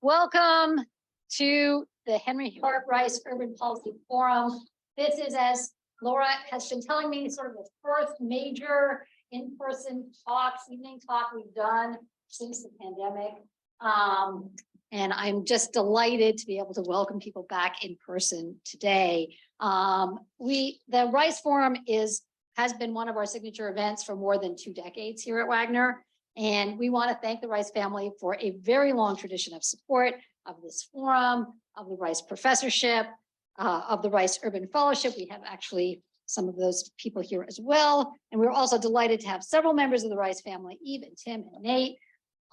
Welcome to the Henry Hart Rice Urban Policy Forum. This is, as Laura has been telling me, sort of the first major in-person evening talk we've done since the pandemic. And I'm just delighted to be able to welcome people back in person today. The Rice Forum has been one of our signature events for more than 2 decades here at Wagner. And we want to thank the Rice family for a very long tradition of support of this forum, of the Rice Professorship, of the Rice Urban Fellowship. We have actually some of those people here as well. And we're also delighted to have several members of the Rice family, Eve and Tim and Nate,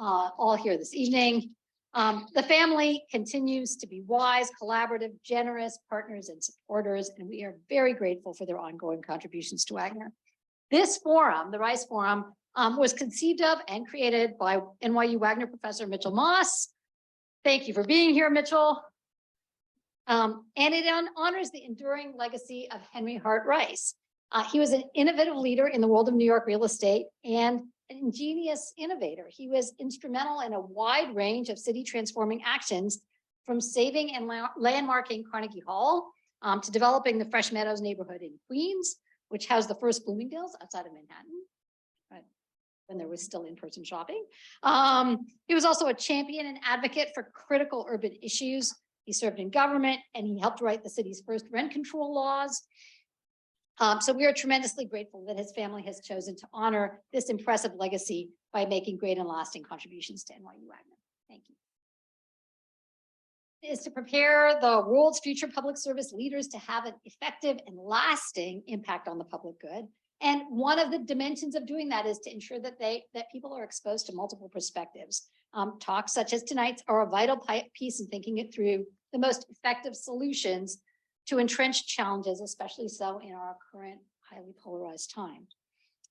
all here this evening. The family continues to be wise, collaborative, generous partners and supporters, and we are very grateful for their ongoing contributions to Wagner. This forum, the Rice Forum, was conceived of and created by NYU Wagner professor Mitchell Moss. Thank you for being here, Mitchell. And it honors the enduring legacy of Henry Hart Rice. He was an innovative leader in the world of New York real estate and an ingenious innovator. He was instrumental in a wide range of city transforming actions, from saving and landmarking Carnegie Hall to developing the Fresh Meadows neighborhood in Queens, which housed the first Bloomingdale's outside of Manhattan, when there was still in-person shopping. He was also a champion and advocate for critical urban issues. He served in government and he helped write the city's first rent control laws. So we are tremendously grateful that his family has chosen to honor this impressive legacy by making great and lasting contributions to NYU Wagner. Thank you. Is to prepare the world's future public service leaders to have an effective and lasting impact on the public good. And one of the dimensions of doing that is to ensure that people are exposed to multiple perspectives. Talks such as tonight's are a vital piece in thinking it through the most effective solutions to entrenched challenges, especially so in our current highly polarized time.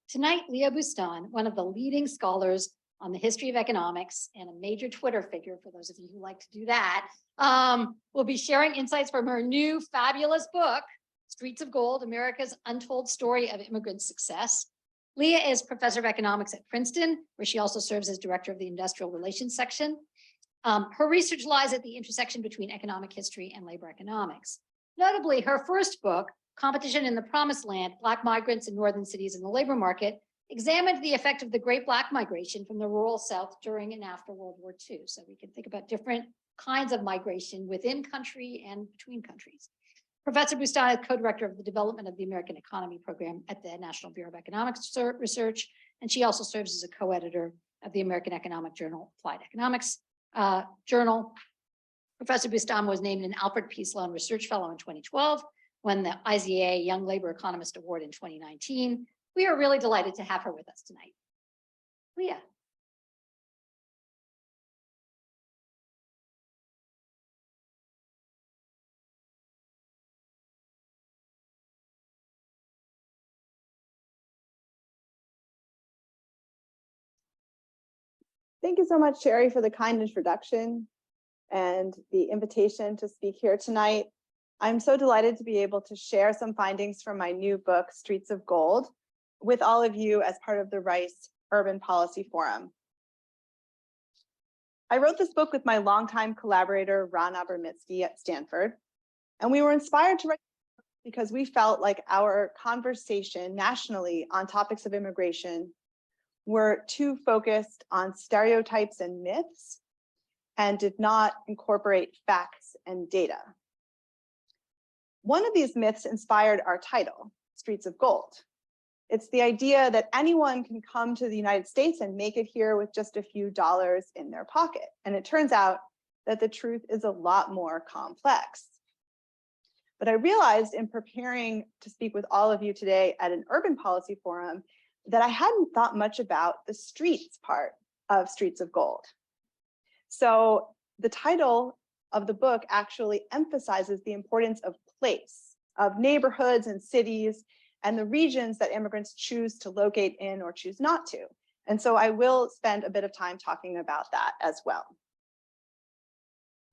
Tonight, Leah Boustan, one of the leading scholars on the history of economics and a major Twitter figure, for those of you who like to do that, will be sharing insights from her new fabulous book, Streets of Gold, America's Untold Story of Immigrant Success. Leah is professor of economics at Princeton, where she also serves as director of the industrial relations section. Her research lies at the intersection between economic history and labor economics. Notably, her first book, Competition in the Promised Land, Black Migrants in Northern Cities in the Labor Market, examined the effect of the Great Black Migration from the rural South during and after World War II. So we can think about different kinds of migration within country and between countries. Professor Boustan is co-director of the development of the American Economy Program at the National Bureau of Economics Research, and she also serves as a co-editor of the American Economic Journal, Applied Economics Journal. Professor Boustan was named an Alfred P. Sloan Research Fellow in 2012, won the IZA Young Labor Economist Award in 2019. We are really delighted to have her with us tonight. Leah. Thank you so much, Sherry, for the kind introduction and the invitation to speak here tonight. I'm so delighted to be able to share some findings from my new book, Streets of Gold, with all of you as part of the Rice Urban Policy Forum. I wrote this book with my longtime collaborator, Ron Abramitsky at Stanford, and we were inspired to write because we felt like our conversation nationally on topics of immigration were too focused on stereotypes and myths and did not incorporate facts and data. One of these myths inspired our title, Streets of Gold. It's the idea that anyone can come to the United States and make it here with just a few dollars in their pocket. And it turns out that the truth is a lot more complex. But I realized in preparing to speak with all of you today at an urban policy forum that I hadn't thought much about the streets part of Streets of Gold. So the title of the book actually emphasizes the importance of place, of neighborhoods and cities, and the regions that immigrants choose to locate in or choose not to. And so I will spend a bit of time talking about that as well.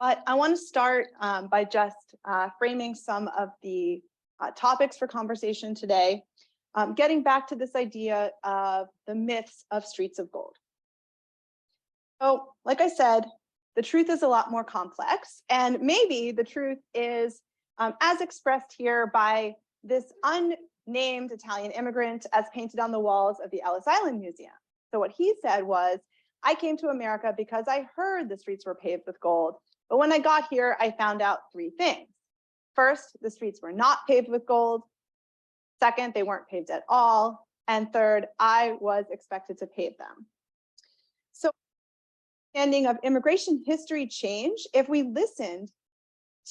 But I want to start by just framing some of the topics for conversation today, getting back to this idea of the myths of Streets of Gold. So, like I said, The truth is a lot more complex, and maybe the truth is as expressed here by this unnamed Italian immigrant as painted on the walls of the Ellis Island Museum. So what he said was, I came to America because I heard the streets were paved with gold, but when I got here, I found out three things. First, the streets were not paved with gold. Second, they weren't paved at all. And third, I was expected to pave them. So, understanding of immigration history changed if we listened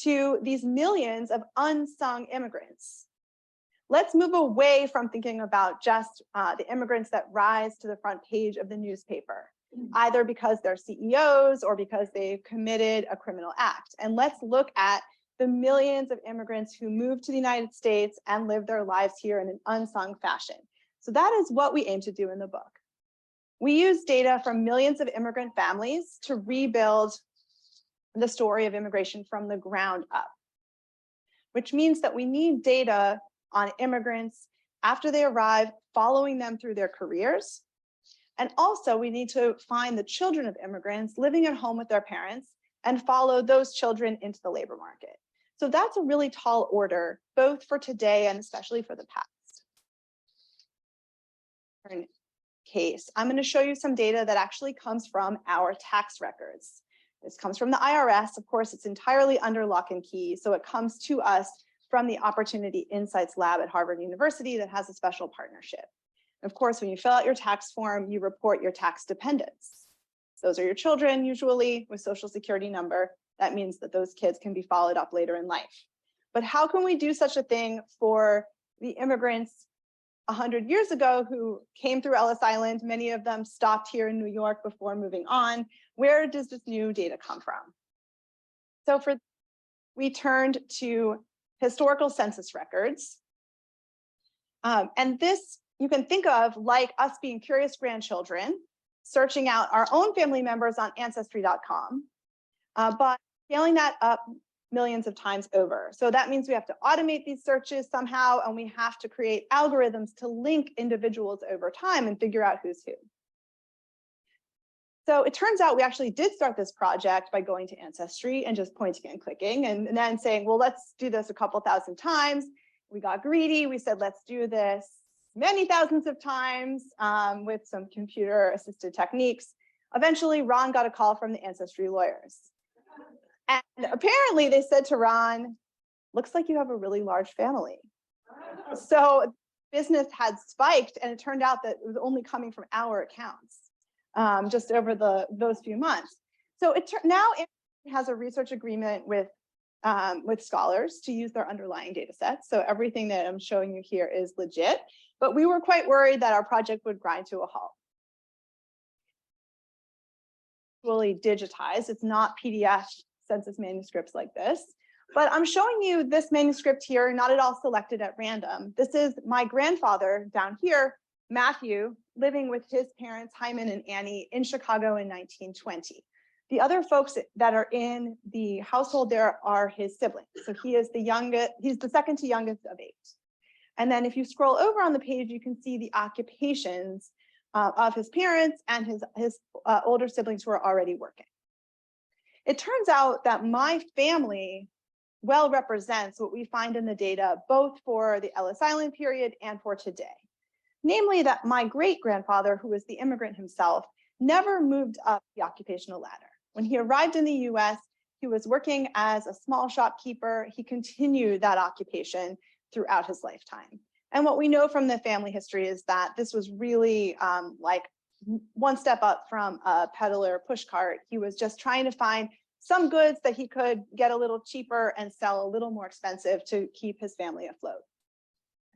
to these millions of unsung immigrants. Let's move away from thinking about just the immigrants that rise to the front page of the newspaper, either because they're CEOs or because they've committed a criminal act. And let's look at the millions of immigrants who moved to the United States and live their lives here in an unsung fashion. So that is what we aim to do in the book. We use data from millions of immigrant families to rebuild the story of immigration from the ground up, which means that we need data on immigrants after they arrive, following them through their careers. And also we need to find the children of immigrants living at home with their parents and follow those children into the labor market. So that's a really tall order, both for today and especially for the past. Case, I'm going to show you some data that actually comes from our tax records. This comes from the IRS. Of course, it's entirely under lock and key, so it comes to us from the Opportunity Insights Lab at Harvard University that has a special partnership. Of course, when you fill out your tax form, you report your tax dependents. Those are your children, usually with Social Security number. That means that those kids can be followed up later in life. But how can we do such a thing for the immigrants 100 years ago who came through Ellis Island? Many of them stopped here in New York before moving on. Where does this new data come from? So we turned to historical census records. And this you can think of like us being curious grandchildren, searching out our own family members on Ancestry.com, but scaling that up millions of times over. So that means we have to automate these searches somehow, and we have to create algorithms to link individuals over time and figure out who's who. So it turns out we actually did start this project by going to Ancestry and just pointing and clicking and then saying, well, let's do this a couple thousand times. We got greedy. We said, let's do this many thousands of times with some computer assisted techniques. Eventually, Ron got a call from the Ancestry lawyers. And apparently they said to Ron, looks like you have a really large family. So business had spiked, and it turned out that it was only coming from our accounts just over those few months. So now it has a research agreement with scholars to use their underlying data sets. So everything that I'm showing you here is legit, but we were quite worried that our project would grind to a halt. Fully digitized, it's not PDF census manuscripts like this, but I'm showing you this manuscript here, not at all selected at random. This is my grandfather down here, Matthew, living with his parents, Hyman and Annie, in Chicago in 1920. The other folks that are in the household there are his siblings. So he is the youngest, he's the second to youngest of 8. And then if you scroll over on the page, you can see the occupations of his parents and his older siblings who are already working. It turns out that my family well represents what we find in the data, both for the Ellis Island period and for today. Namely that my great-grandfather, who was the immigrant himself, never moved up the occupational ladder. When he arrived in the US, he was working as a small shopkeeper. He continued that occupation throughout his lifetime. And what we know from the family history is that this was really like one step up from a peddler pushcart. He was just trying to find some goods that he could get a little cheaper and sell a little more expensive to keep his family afloat.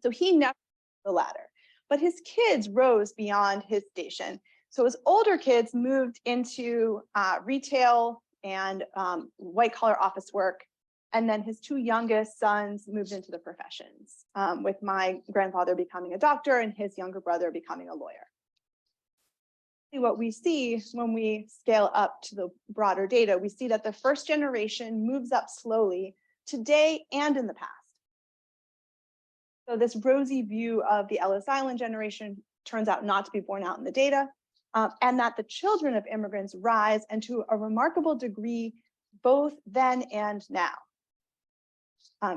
So he never moved the ladder, but his kids rose beyond his station. So his older kids moved into retail and white collar office work. And then his 2 youngest sons moved into the professions, with my grandfather becoming a doctor and his younger brother becoming a lawyer. What we see when we scale up to the broader data, we see that the first generation moves up slowly today and in the past. So this rosy view of the Ellis Island generation turns out not to be borne out in the data. and that the children of immigrants rise, and to a remarkable degree, both then and now.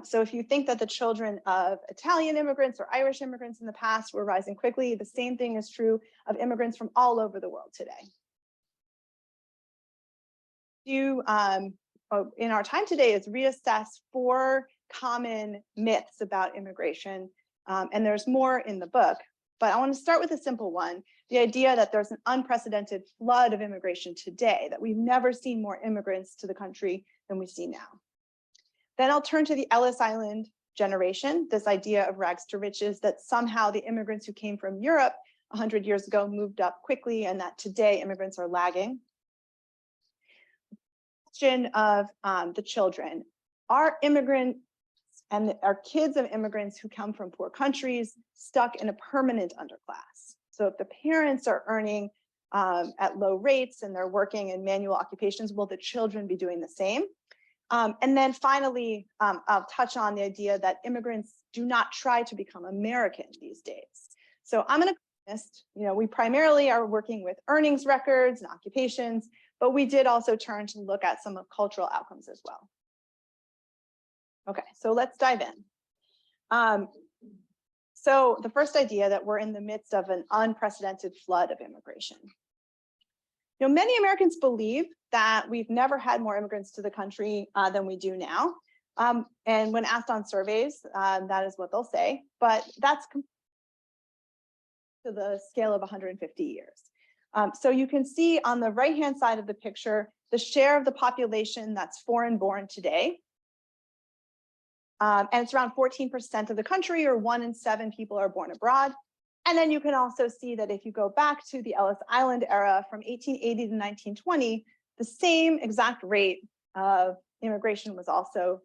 So if you think that the children of Italian immigrants or Irish immigrants in the past were rising quickly, the same thing is true of immigrants from all over the world today. In our time today is reassess 4 common myths about immigration, and there's more in the book, but I want to start with a simple one, the idea that there's an unprecedented flood of immigration today, that we've never seen more immigrants to the country than we see now. Then I'll turn to the Ellis Island generation, this idea of rags to riches, that somehow the immigrants who came from Europe 100 years ago moved up quickly, and that today immigrants are lagging. Question of the children. Are immigrants and are kids of immigrants who come from poor countries stuck in a permanent underclass? So if the parents are earning at low rates and they're working in manual occupations, will the children be doing the same? And then finally, I'll touch on the idea that immigrants do not try to become American these days. So I'm an economist. We primarily are working with earnings records and occupations, but we did also turn to look at some of cultural outcomes as well. Okay, so let's dive in. So the first idea, that we're in the midst of an unprecedented flood of immigration. Many Americans believe that we've never had more immigrants to the country than we do now. And when asked on surveys, that is what they'll say, but that's to the scale of 150 years. So you can see on the right-hand side of the picture, the share of the population that's foreign-born today. And it's around 14% of the country, or 1 in 7 people are born abroad. And then you can also see that if you go back to the Ellis Island era from 1880 to 1920, the same exact rate of immigration was also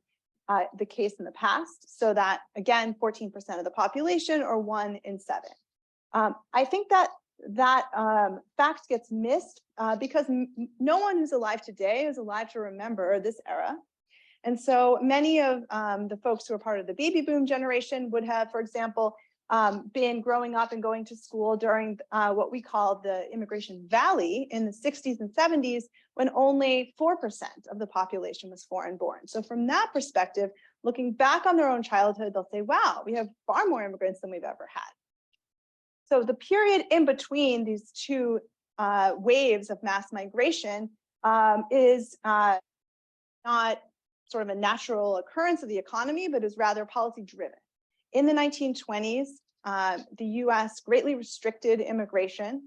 the case in the past. So that, again, 14% of the population, or 1 in 7. I think that fact gets missed because no one who's alive today is alive to remember this era. And so many of the folks who are part of the baby boom generation would have, for example, been growing up and going to school during what we call the immigration valley in the 60s and 70s, when only 4% of the population was foreign born. So from that perspective, looking back on their own childhood, they'll say, wow, we have far more immigrants than we've ever had. So the period in between these two waves of mass migration is not sort of a natural occurrence of the economy, but is rather policy driven. In the 1920s, the US greatly restricted immigration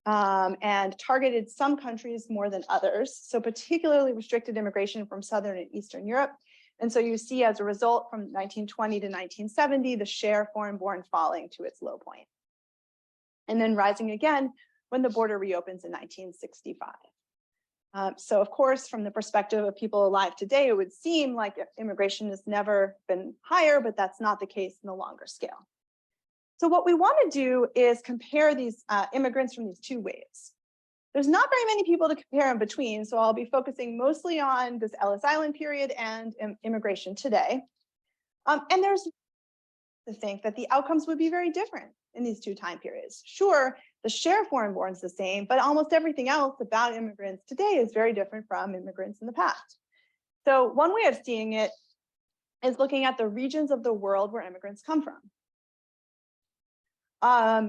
and targeted some countries more than others. So particularly restricted immigration from Southern and Eastern Europe. And so you see, as a result, from 1920 to 1970, the share foreign-born falling to its low point. And then rising again when the border reopens in 1965. So of course, from the perspective of people alive today, it would seem like immigration has never been higher, but that's not the case in the longer scale. So what we want to do is compare these immigrants from these two waves. There's not very many people to compare in between, so I'll be focusing mostly on this Ellis Island period and immigration today. And there's to think that the outcomes would be very different in these two time periods. Sure, the share of foreign-born is the same, but almost everything else about immigrants today is very different from immigrants in the past. So one way of seeing it is looking at the regions of the world where immigrants come from.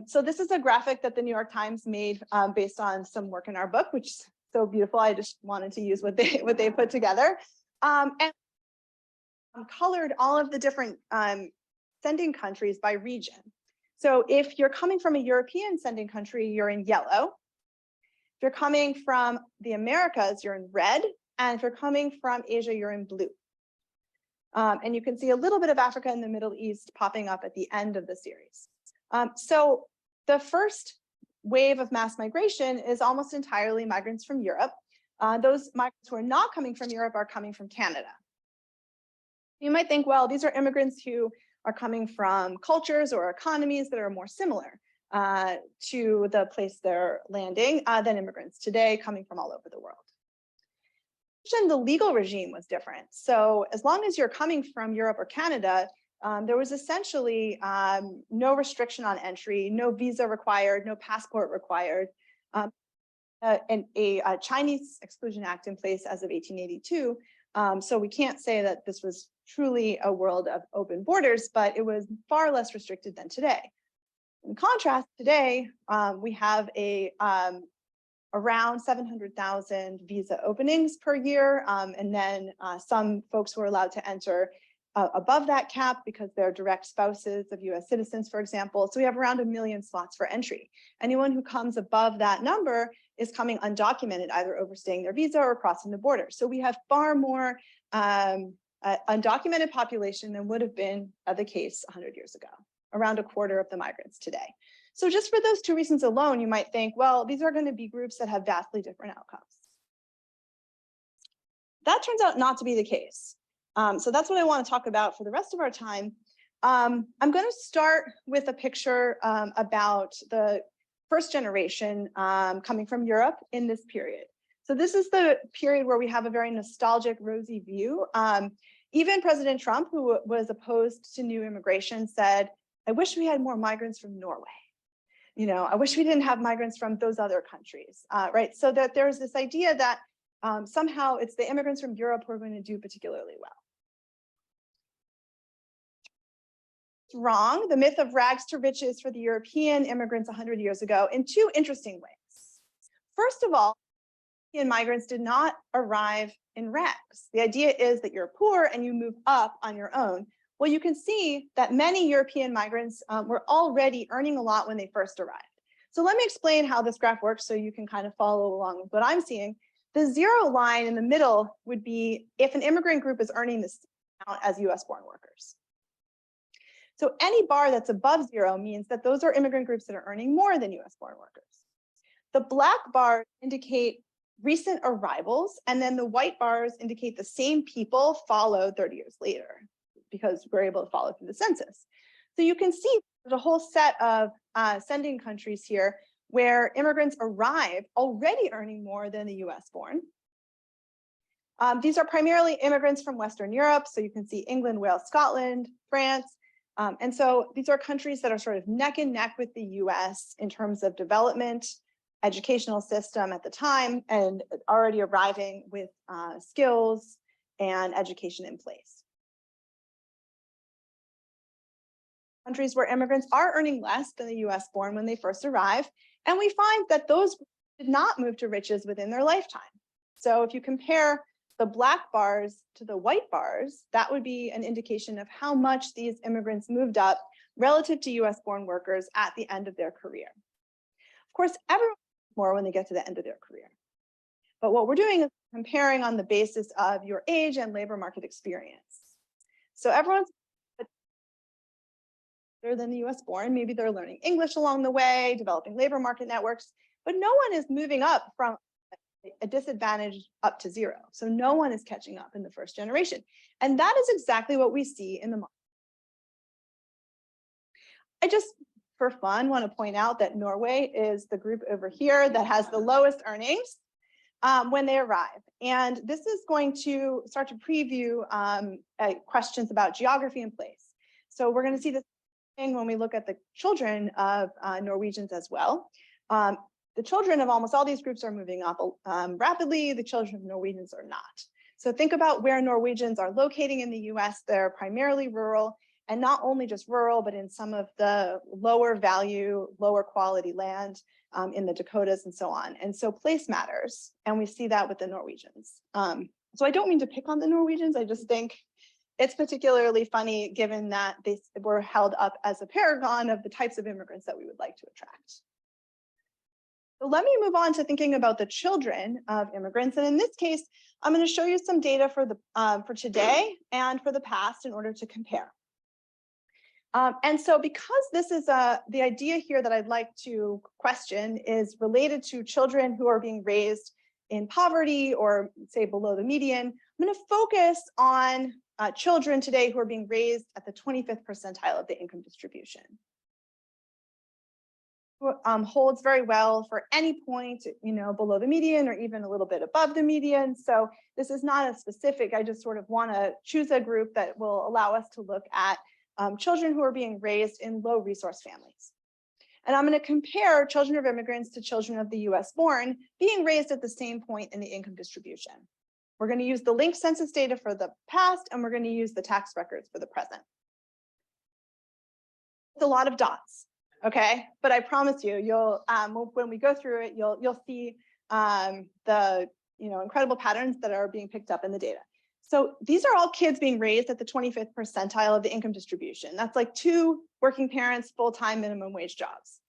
So this is a graphic that the New York Times made based on some work in our book, which is so beautiful. I just wanted to use what they put together, and colored all of the different sending countries by region. So if you're coming from a European sending country, you're in yellow. If you're coming from the Americas, you're in red. And if you're coming from Asia, you're in blue. And you can see a little bit of Africa and the Middle East popping up at the end of the series. So the first wave of mass migration is almost entirely migrants from Europe. Those migrants who are not coming from Europe are coming from Canada. You might think, well, these are immigrants who are coming from cultures or economies that are more similar to the place they're landing than immigrants today coming from all over the world. The legal regime was different. So as long as you're coming from Europe or Canada, there was essentially no restriction on entry, no visa required, no passport required. a Chinese Exclusion Act in place as of 1882. So we can't say that this was truly a world of open borders, but it was far less restricted than today. In contrast, today we have around 700,000 visa openings per year, and then some folks who are allowed to enter above that cap because they're direct spouses of US citizens, for example. So we have around 1 million slots for entry. Anyone who comes above that number is coming undocumented, either overstaying their visa or crossing the border. So we have far more undocumented population than would have been the case 100 years ago, around a quarter of the migrants today. So just for those two reasons alone, you might think, well, these are going to be groups that have vastly different outcomes. That turns out not to be the case. So that's what I want to talk about for the rest of our time. I'm going to start with a picture about the first generation coming from Europe in this period. So this is the period where we have a very nostalgic, rosy view. Even President Trump, who was opposed to new immigration, said, I wish we had more migrants from Norway. You know, I wish we didn't have migrants from those other countries, right? So that there's this idea that somehow it's the immigrants from Europe who are going to do particularly well. It's wrong. The myth of rags to riches for the European immigrants 100 years ago in two interesting ways. First of all, European migrants did not arrive in rags. The idea is that you're poor and you move up on your own. Well, you can see that many European migrants were already earning a lot when they first arrived. So let me explain how this graph works so you can kind of follow along with what I'm seeing. The zero line in the middle would be if an immigrant group is earning the same amount as US born workers. So any bar that's above zero means that those are immigrant groups that are earning more than US born workers. The black bars indicate recent arrivals, and then the white bars indicate the same people followed 30 years later, because we're able to follow through the census. So you can see there's a whole set of sending countries here where immigrants arrive already earning more than the US born. These are primarily immigrants from Western Europe. So you can see England, Wales, Scotland, France. And so these are countries that are sort of neck and neck with the US in terms of development, educational system at the time, and already arriving with skills and education in place. Countries where immigrants are earning less than the US born when they first arrive. And we find that those did not move to riches within their lifetime. So if you compare the black bars to the white bars, that would be an indication of how much these immigrants moved up relative to US born workers at the end of their career. Of course, everyone moves more when they get to the end of their career. But what we're doing is comparing on the basis of your age and labor market experience. So everyone's better than the US born. Maybe they're learning English along the way, developing labor market networks, but no one is moving up from a disadvantage up to zero. So no one is catching up in the first generation. And that is exactly what we see in the market. I just, for fun, want to point out that Norway is the group over here that has the lowest earnings when they arrive. And this is going to start to preview questions about geography and place. So we're going to see this thing when we look at the children of Norwegians as well. The children of almost all these groups are moving up rapidly. The children of Norwegians are not. So think about where Norwegians are locating in the US. They're primarily rural, and not only just rural, but in some of the lower value, lower quality land in the Dakotas and so on. And so place matters. And we see that with the Norwegians. So I don't mean to pick on the Norwegians. I just think it's particularly funny given that they were held up as a paragon of the types of immigrants that we would like to attract. So let me move on to thinking about the children of immigrants. And in this case, I'm going to show you some data for today and for the past in order to compare. And so because this is the idea here that I'd like to question is related to children who are being raised in poverty or say below the median, I'm going to focus on children today who are being raised at the 25th percentile of the income distribution. Holds very well for any point, below the median or even a little bit above the median. So this is not a specific, I just sort of want to choose a group that will allow us to look at children who are being raised in low resource families. And I'm going to compare children of immigrants to children of the US born being raised at the same point in the income distribution. We're going to use the linked census data for the past, and we're going to use the tax records for the present. It's a lot of dots, okay? But I promise you, you'll when we go through it, you'll see the incredible patterns that are being picked up in the data. So these are all kids being raised at the 25th percentile of the income distribution. That's like 2 working parents, full-time minimum wage jobs.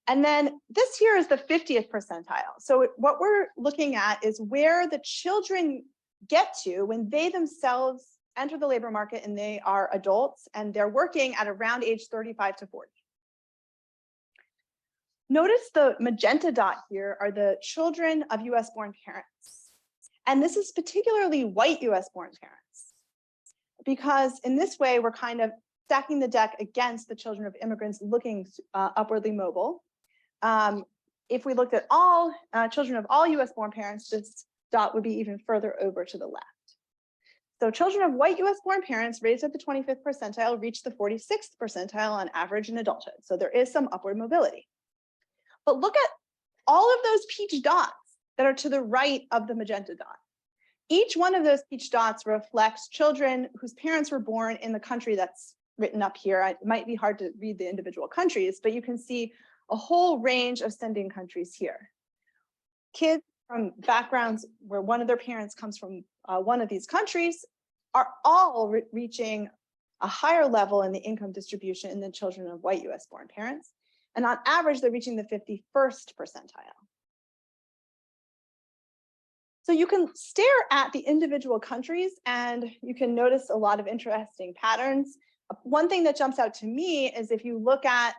And then this here is the 50th percentile. So what we're looking at is where the children get to when they themselves enter the labor market and they are adults and they're working at around age 35 to 40. Notice the magenta dot here are the children of US born parents. And this is particularly white US born parents, because in this way, we're kind of stacking the deck against the children of immigrants looking upwardly mobile. If we looked at all children of all US born parents, this dot would be even further over to the left. So children of white US born parents raised at the 25th percentile reach the 46th percentile on average in adulthood. So there is some upward mobility. But look at all of those peach dots that are to the right of the magenta dot. Each one of those peach dots reflects children whose parents were born in the country that's written up here. It might be hard to read the individual countries, but you can see a whole range of sending countries here. Kids from backgrounds where one of their parents comes from one of these countries are all reaching a higher level in the income distribution than children of white US born parents. And on average, they're reaching the 51st percentile. So you can stare at the individual countries and you can notice a lot of interesting patterns. One thing that jumps out to me is if you look at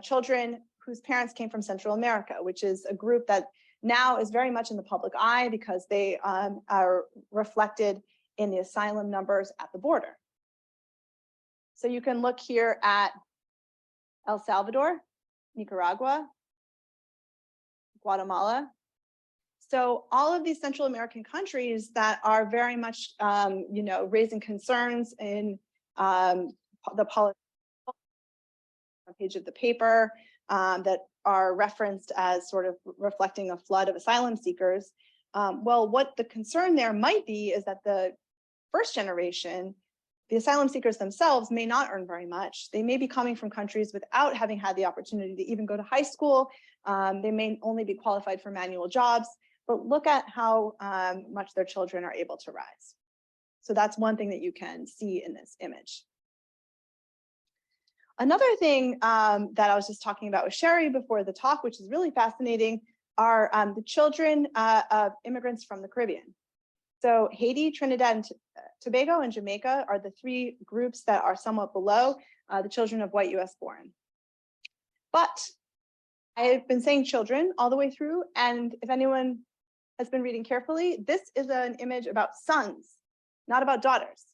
children whose parents came from Central America, which is a group that now is very much in the public eye because they are reflected in the asylum numbers at the border. So you can look here at El Salvador, Nicaragua, Guatemala. So all of these Central American countries that are very much, raising concerns in the policy page of the paper that are referenced as sort of reflecting a flood of asylum seekers. Well, what the concern there might be is that the first generation, the asylum seekers themselves may not earn very much. They may be coming from countries without having had the opportunity to even go to high school. They may only be qualified for manual jobs, but look at how much their children are able to rise. So that's one thing that you can see in this image. Another thing that I was just talking about with Sherry before the talk, which is really fascinating, are the children of immigrants from the Caribbean. So Haiti, Trinidad, and Tobago, and Jamaica are the 3 groups that are somewhat below the children of white US born. But I've been saying children all the way through, and if anyone has been reading carefully, this is an image about sons, not about daughters.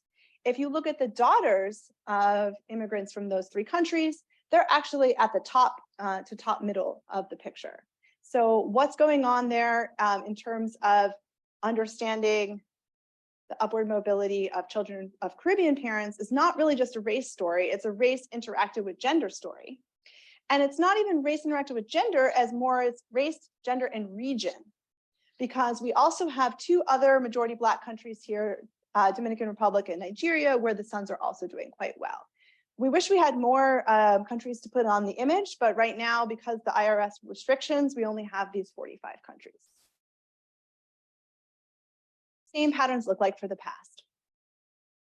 If you look at the daughters of immigrants from those 3 countries, they're actually at the top to top middle of the picture. So what's going on there in terms of understanding the upward mobility of children of Caribbean parents is not really just a race story, it's a race interacted with gender story. And it's not even race interacted with gender as more as race, gender, and region. Because we also have 2 other majority Black countries here, Dominican Republic and Nigeria, where the sons are also doing quite well. We wish we had more countries to put on the image, but right now, because the IRS restrictions, we only have these 45 countries. Same patterns look like for the past.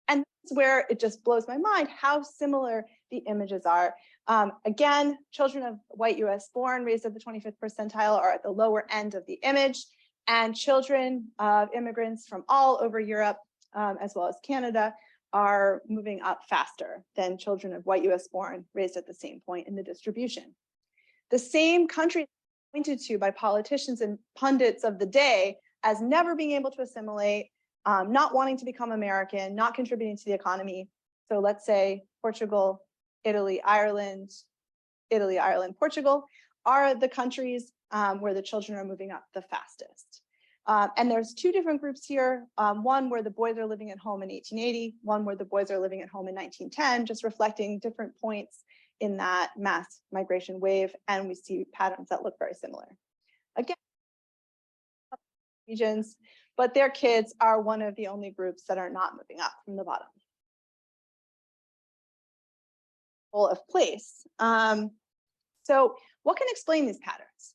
And this is where it just blows my mind how similar the images are. Again, children of white US born raised at the 25th percentile are at the lower end of the image, and children of immigrants from all over Europe, as well as Canada, are moving up faster than children of white US born raised at the same point in the distribution. The same country pointed to by politicians and pundits of the day as never being able to assimilate, not wanting to become American, not contributing to the economy. So let's say Portugal, Italy, Ireland, Portugal are the countries where the children are moving up the fastest. And there's 2 different groups here, one where the boys are living at home in 1880, one where the boys are living at home in 1910, just reflecting different points in that mass migration wave, and we see patterns that look very similar. Again, regions, but their kids are one of the only groups that are not moving up from the bottom. Of place. So what can explain these patterns?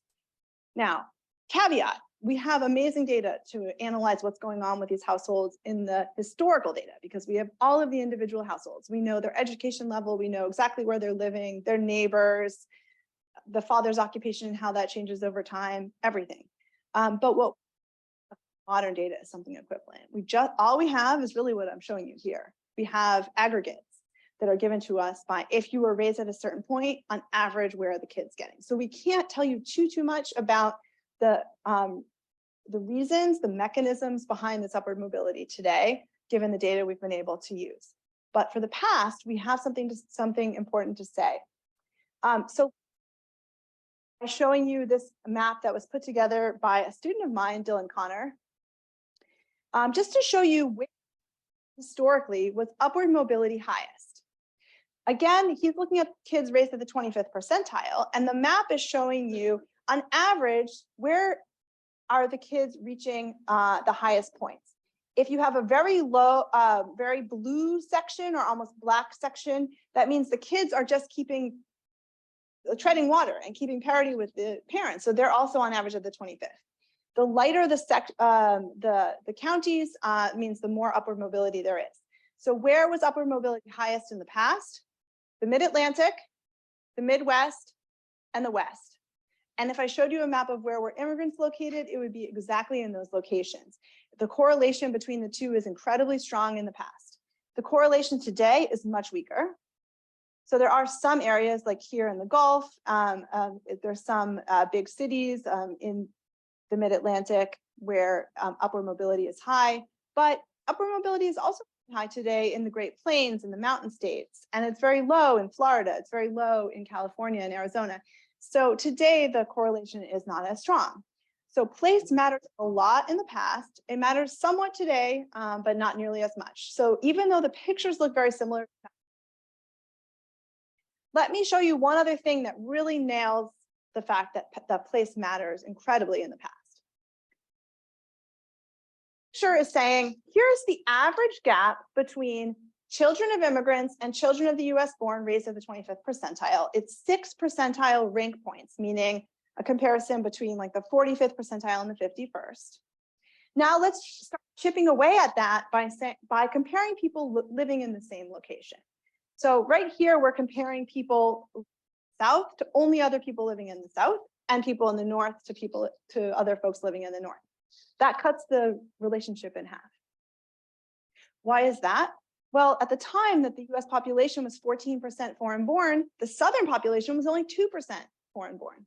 Now, caveat, we have amazing data to analyze what's going on with these households in the historical data, because we have all of the individual households. We know their education level, we know exactly where they're living, their neighbors, the father's occupation and how that changes over time, everything. But what modern data is something equivalent. All we have is really what I'm showing you here. We have aggregates that are given to us by, if you were raised at a certain point, on average, where are the kids getting? So we can't tell you too much about the reasons, the mechanisms behind this upward mobility today, given the data we've been able to use. But for the past, we have something important to say. So I'm showing you this map that was put together by a student of mine, Dylan Connor, just to show you where historically was upward mobility highest. Again, he's looking at kids raised at the 25th percentile, and the map is showing you, on average, where are the kids reaching the highest points. If you have a very low, very blue section or almost black section, that means the kids are just treading water and keeping parity with the parents. So they're also on average at the 25th. The lighter the counties means the more upward mobility there is. So where was upward mobility highest in the past? The Mid-Atlantic, the Midwest, and the West. And if I showed you a map of where were immigrants located, it would be exactly in those locations. The correlation between the two is incredibly strong in the past. The correlation today is much weaker. So there are some areas like here in the Gulf, there's some big cities in the Mid-Atlantic where upward mobility is high, but upward mobility is also high today in the Great Plains and the mountain states, and it's very low in Florida, it's very low in California and Arizona. So today the correlation is not as strong. So place matters a lot in the past, it matters somewhat today, but not nearly as much. So even though the pictures look very similar, let me show you one other thing that really nails the fact that place matters incredibly in the past. Is saying, here's the average gap between children of immigrants and children of the US born raised at the 25th percentile. It's 6 percentile rank points, meaning a comparison between like the 45th percentile and the 51st. Now let's start chipping away at that by comparing people living in the same location. So right here, we're comparing people south to only other people living in the south, and people in the north to other folks living in the north. That cuts the relationship in half. Why is that? Well, at the time that the US population was 14% foreign born, the Southern population was only 2% foreign born.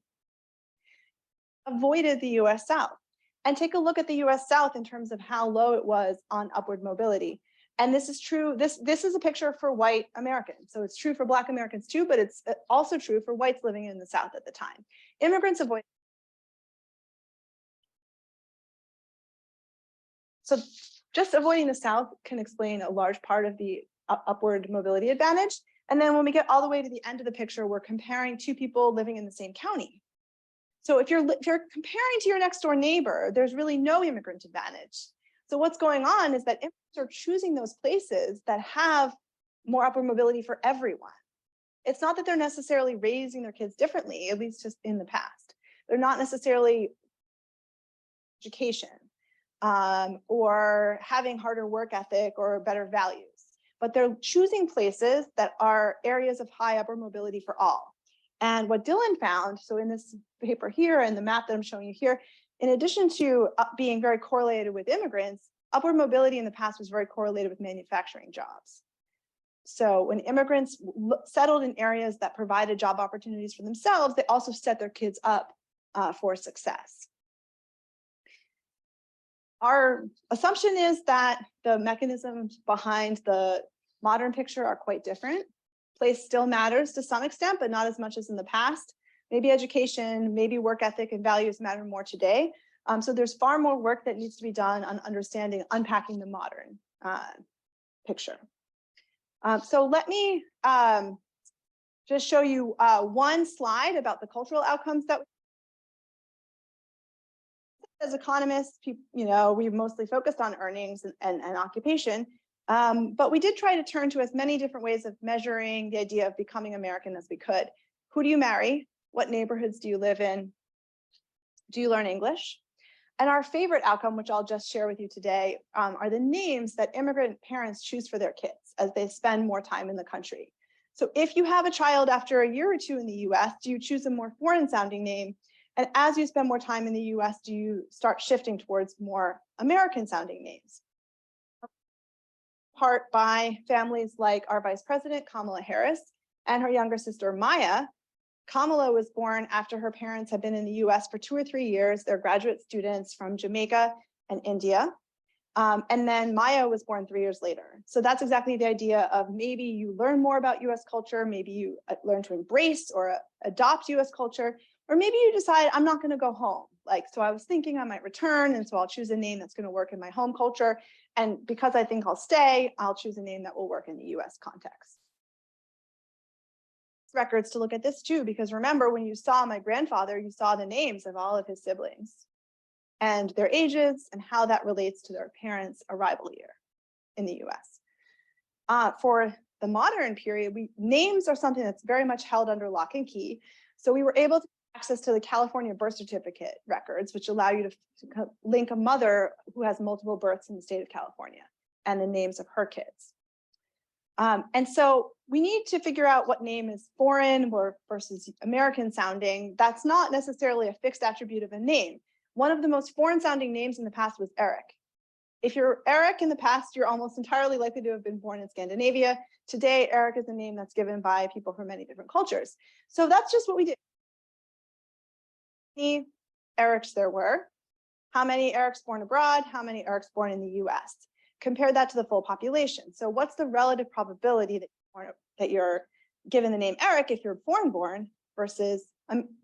Avoided the US South. And take a look at the US South in terms of how low it was on upward mobility. And this is true, this is a picture for white Americans. So it's true for Black Americans too, but it's also true for whites living in the South at the time. Immigrants avoid. So just avoiding the South can explain a large part of the upward mobility advantage. And then when we get all the way to the end of the picture, we're comparing two people living in the same county. So if you're comparing to your next door neighbor, there's really no immigrant advantage. So what's going on is that immigrants are choosing those places that have more upward mobility for everyone. It's not that they're necessarily raising their kids differently, at least just in the past. They're not necessarily education. Or having harder work ethic or better values, but they're choosing places that are areas of high upward mobility for all. And what Dylan found, so in this paper here and the map that I'm showing you here, in addition to being very correlated with immigrants, upward mobility in the past was very correlated with manufacturing jobs. So when immigrants settled in areas that provided job opportunities for themselves, they also set their kids up for success. Our assumption is that the mechanisms behind the modern picture are quite different. Place still matters to some extent, but not as much as in the past. Maybe education, maybe work ethic and values matter more today. So there's far more work that needs to be done on understanding, unpacking the modern picture. So let me just show you one slide about the cultural outcomes that as economists, we've mostly focused on earnings and occupation, but we did try to turn to as many different ways of measuring the idea of becoming American as we could. Who do you marry? What neighborhoods do you live in? Do you learn English? And our favorite outcome, which I'll just share with you today, are the names that immigrant parents choose for their kids as they spend more time in the country. So if you have a child after a year or two in the US, do you choose a more foreign sounding name? And as you spend more time in the US, do you start shifting towards more American sounding names? Part by families like our Vice President, Kamala Harris, and her younger sister, Maya. Kamala was born after her parents had been in the US for 2 or 3 years. They're graduate students from Jamaica and India. And then Maya was born 3 years later. So that's exactly the idea of maybe you learn more about US culture, maybe you learn to embrace or adopt US culture, or maybe you decide I'm not going to go home. So I was thinking I might return, and so I'll choose a name that's going to work in my home culture. And because I think I'll stay, I'll choose a name that will work in the US context. Records to look at this too, because remember, when you saw my grandfather, you saw the names of all of his siblings and their ages and how that relates to their parents' arrival year in the US. For the modern period, names are something that's very much held under lock and key. So we were able to get access to the California birth certificate records, which allow you to link a mother who has multiple births in the state of California and the names of her kids. And so we need to figure out what name is foreign versus American sounding. That's not necessarily a fixed attribute of a name. One of the most foreign sounding names in the past was Eric. If you're Eric in the past, you're almost entirely likely to have been born in Scandinavia. Today, Eric is a name that's given by people from many different cultures. So that's just what we did. How many Erics there were, how many Erics born abroad, how many Erics born in the US. Compare that to the full population. So what's the relative probability that you're given the name Eric if you're foreign born versus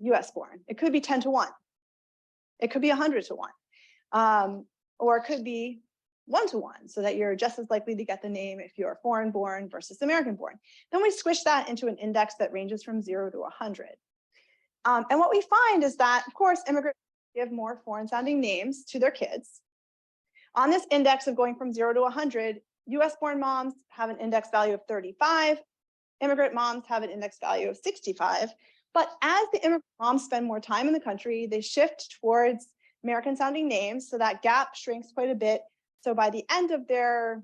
US born? It could be 10 to 1. It could be 100 to 1. Or it could be 1 to 1, so that you're just as likely to get the name if you're foreign born versus American born. Then we squish that into an index that ranges from 0 to 100. And what we find is that, of course, immigrants give more foreign sounding names to their kids. On this index of going from 0 to 100, US born moms have an index value of 35. Immigrant moms have an index value of 65. But as the immigrant moms spend more time in the country, they shift towards American sounding names. So that gap shrinks quite a bit. So by the end of their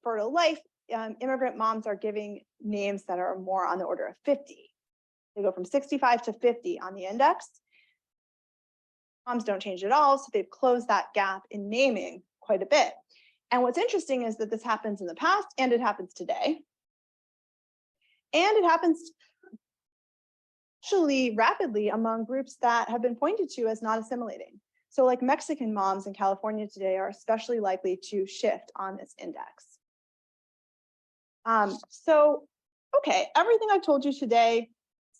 fertile life, immigrant moms are giving names that are more on the order of 50. They go from 65 to 50 on the index. Moms don't change at all, so they've closed that gap in naming quite a bit. And what's interesting is that this happens in the past and it happens today. And it happens actually rapidly among groups that have been pointed to as not assimilating. So like Mexican moms in California today are especially likely to shift on this index. Okay, everything I've told you today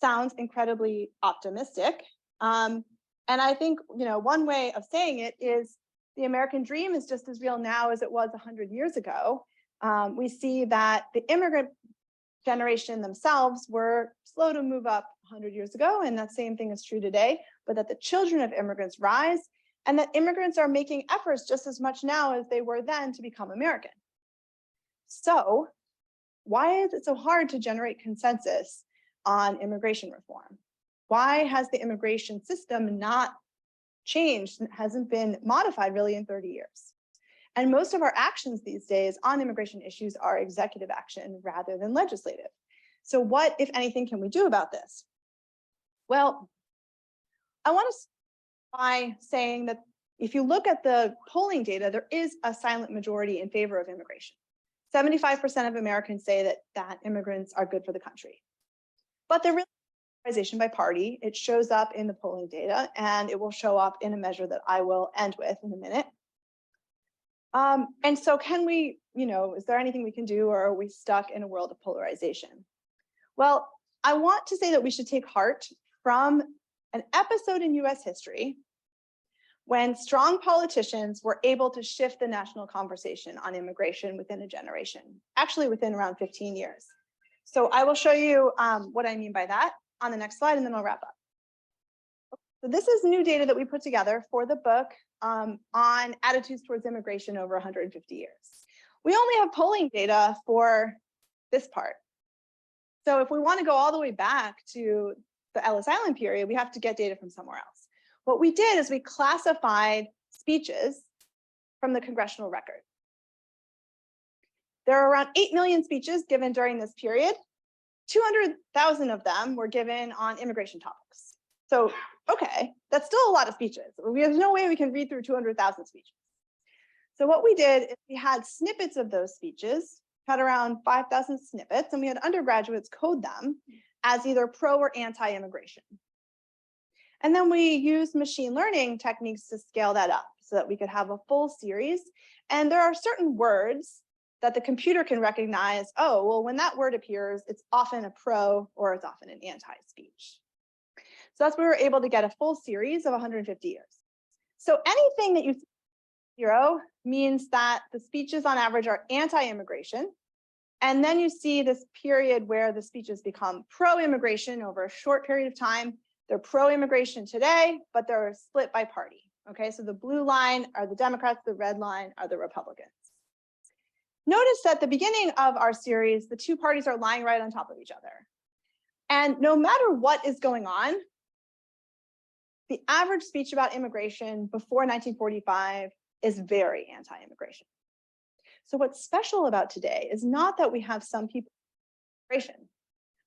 sounds incredibly optimistic. And I think, one way of saying it is the American dream is just as real now as it was 100 years ago. We see that the immigrant generation themselves were slow to move up 100 years ago, and that same thing is true today, but that the children of immigrants rise, and that immigrants are making efforts just as much now as they were then to become American. So why is it so hard to generate consensus on immigration reform? Why has the immigration system not changed, hasn't been modified really in 30 years? And most of our actions these days on immigration issues are executive action rather than legislative. So what, if anything, can we do about this? Well, I want to start by saying that if you look at the polling data, there is a silent majority in favor of immigration. 75% of Americans say that immigrants are good for the country. But they're really polarization by party. It shows up in the polling data, and it will show up in a measure that I will end with in a minute. And so can we, is there anything we can do, or are we stuck in a world of polarization? Well, I want to say that we should take heart from an episode in US history when strong politicians were able to shift the national conversation on immigration within a generation, actually within around 15 years. So I will show you what I mean by that on the next slide, and then I'll wrap up. So this is new data that we put together for the book on attitudes towards immigration over 150 years. We only have polling data for this part. So if we want to go all the way back to the Ellis Island period, we have to get data from somewhere else. What we did is we classified speeches from the congressional record. There are around 8 million speeches given during this period. 200,000 of them were given on immigration topics. So, okay, that's still a lot of speeches. There's no way we can read through 200,000 speeches. So what we did is we had snippets of those speeches, had around 5,000 snippets, and we had undergraduates code them as either pro or anti-immigration. And then we used machine learning techniques to scale that up so that we could have a full series. And there are certain words that the computer can recognize, oh, well, when that word appears, it's often a pro or it's often an anti-speech. So that's where we were able to get a full series of 150 years. So anything that you see 0 means that the speeches on average are anti-immigration. And then you see this period where the speeches become pro-immigration over a short period of time. They're pro-immigration today, but they're split by party. Okay, so the blue line are the Democrats, the red line are the Republicans. Notice at the beginning of our series, the two parties are lying right on top of each other. And no matter what is going on, the average speech about immigration before 1945 is very anti-immigration. So what's special about today is not that we have some people immigration.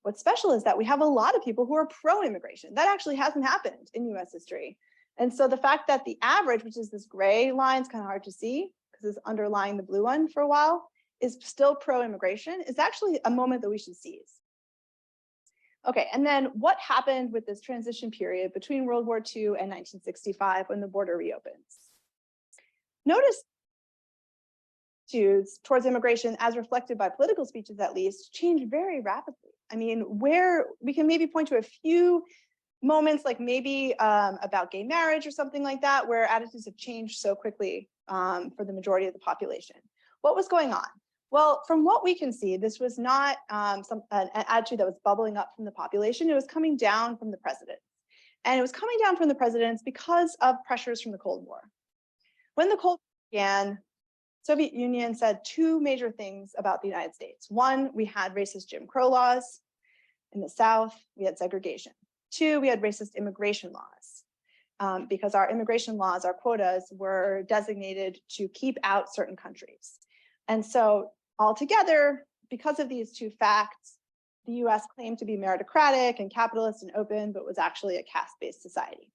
What's special is that we have a lot of people who are pro-immigration. That actually hasn't happened in US history. And so the fact that the average, which is this gray line, is kind of hard to see because it's underlying the blue one for a while, is still pro-immigration is actually a moment that we should seize. Okay, and then what happened with this transition period between World War II and 1965 when the border reopens? Notice attitudes towards immigration, as reflected by political speeches at least, change very rapidly. I mean, where we can maybe point to a few moments, like maybe about gay marriage or something like that, where attitudes have changed so quickly for the majority of the population. What was going on? Well, from what we can see, this was not an attitude that was bubbling up from the population. It was coming down from the presidents. And it was coming down from the presidents because of pressures from the Cold War. When the Cold War began, Soviet Union said two major things about the United States. One, we had racist Jim Crow laws. In the South, we had segregation. Two, we had racist immigration laws because our immigration laws, our quotas, were designated to keep out certain countries. And so altogether, because of these two facts, the US claimed to be meritocratic and capitalist and open, but was actually a caste-based society.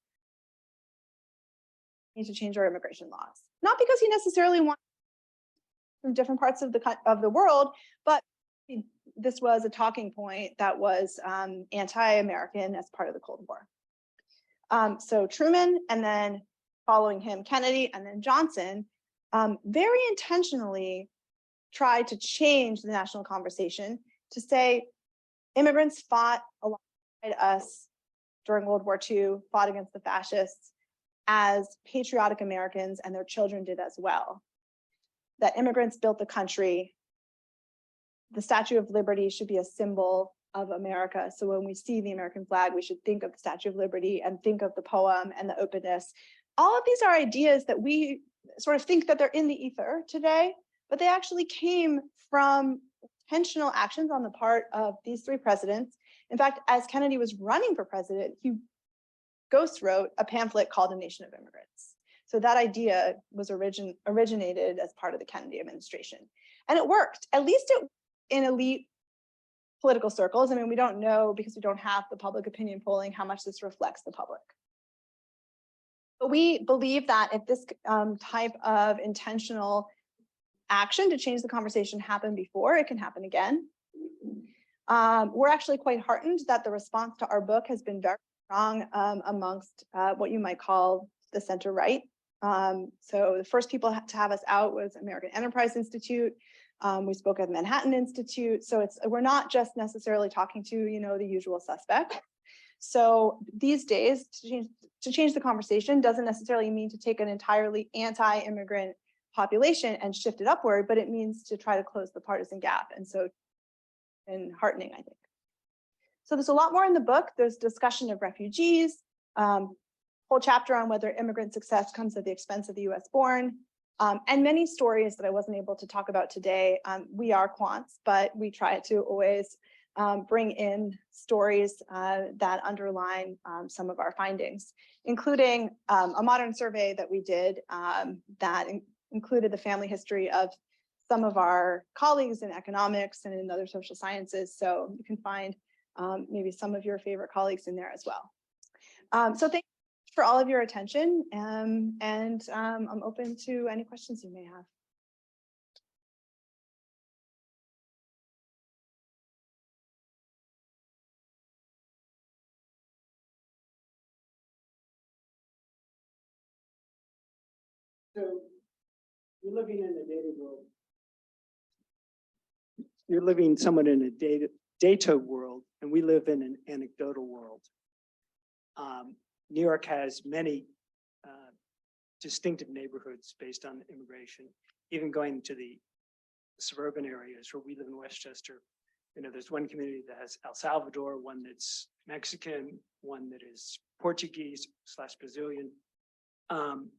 We need to change our immigration laws. Not because he necessarily wanted from different parts of the world, but this was a talking point that was anti-American as part of the Cold War. So Truman, and then following him, Kennedy, and then Johnson, very intentionally tried to change the national conversation to say immigrants fought alongside us during World War II, fought against the fascists as patriotic Americans, and their children did as well. That immigrants built the country. The Statue of Liberty should be a symbol of America. So when we see the American flag, we should think of the Statue of Liberty and think of the poem and the openness. All of these are ideas that we sort of think that they're in the ether today, but they actually came from intentional actions on the part of these three presidents. In fact, as Kennedy was running for president, he ghost wrote a pamphlet called A Nation of Immigrants. So that idea was originated as part of the Kennedy administration. And it worked, at least in elite political circles. I mean, we don't know because we don't have the public opinion polling how much this reflects the public. But we believe that if this type of intentional action to change the conversation happened before, it can happen again. We're actually quite heartened that the response to our book has been very strong amongst what you might call the center right. So the first people to have us out was American Enterprise Institute. We spoke at Manhattan Institute. So we're not just necessarily talking to the usual suspect. So these days, to change the conversation doesn't necessarily mean to take an entirely anti-immigrant population and shift it upward, but it means to try to close the partisan gap. And so and heartening, I think. So there's a lot more in the book. There's discussion of refugees, whole chapter on whether immigrant success comes at the expense of the US born, and many stories that I wasn't able to talk about today. We are quants, but we try to always bring in stories that underline some of our findings, including a modern survey that we did that included the family history of some of our colleagues in economics and in other social sciences. So you can find maybe some of your favorite colleagues in there as well. So thank you for all of your attention, and I'm open to any questions you may have. So you're living in a data world. You're living somewhat in a data world, and we live in an anecdotal world. New York has many distinctive neighborhoods based on immigration, even going to the suburban areas where we live in Westchester. You know, there's one community that has El Salvador, one that's Mexican, one that is Portuguese/Brazilian. I'm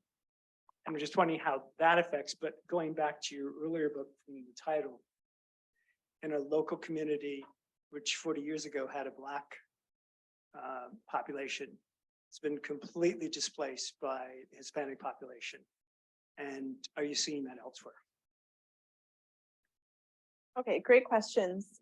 just wondering how that affects, but going back to your earlier book from the title, in a local community, which 40 years ago had a Black population, it's been completely displaced by the Hispanic population. And are you seeing that elsewhere? Okay, great questions.